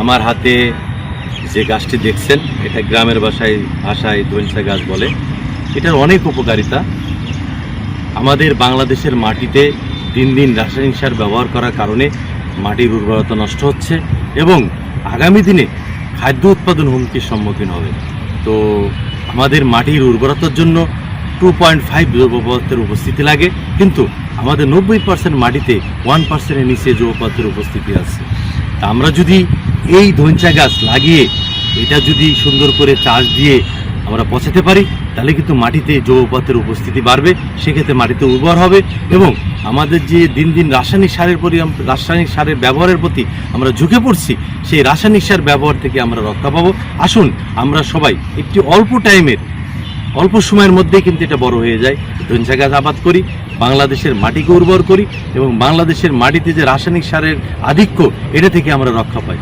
আমার হাতে যে গাছটি দেখছেন, এটা গ্রামের ভাষায় ধইঞ্চা গাছ বলে। এটার অনেক উপকারিতা। আমাদের বাংলাদেশের মাটিতে দিন দিন রাসায়নিক সার ব্যবহার করার কারণে মাটির উর্বরতা নষ্ট হচ্ছে এবং আগামী দিনে খাদ্য উৎপাদন হুমকির সম্মুখীন হবে। তো আমাদের মাটির উর্বরতার জন্য 2.5 জৈব পদার্থের উপস্থিতি লাগে, কিন্তু আমাদের 90% মাটিতে 1%-এর নিচে জৈব পদার্থের উপস্থিতি আছে। তা আমরা যদি এই ধইঞ্চা গাছ লাগিয়ে এটা যদি সুন্দর করে চাষ দিয়ে আমরা পচাতে পারি, তাহলে কিন্তু মাটিতে জৈব পদার্থের উপস্থিতি বাড়বে, সেক্ষেত্রে মাটিতে উর্বর হবে এবং আমাদের যে দিন দিন রাসায়নিক সারের ব্যবহারের প্রতি আমরা ঝুঁকে পড়ছি, সেই রাসায়নিক সার ব্যবহার থেকে আমরা রক্ষা পাবো। আসুন আমরা সবাই একটি অল্প সময়ের মধ্যেই কিন্তু এটা বড় হয়ে যায়, ধইঞ্চা গাছ আবাদ করি, বাংলাদেশের মাটিকে উর্বর করি এবং বাংলাদেশের মাটিতে যে রাসায়নিক সারের আধিক্য, এটা থেকে আমরা রক্ষা পাই।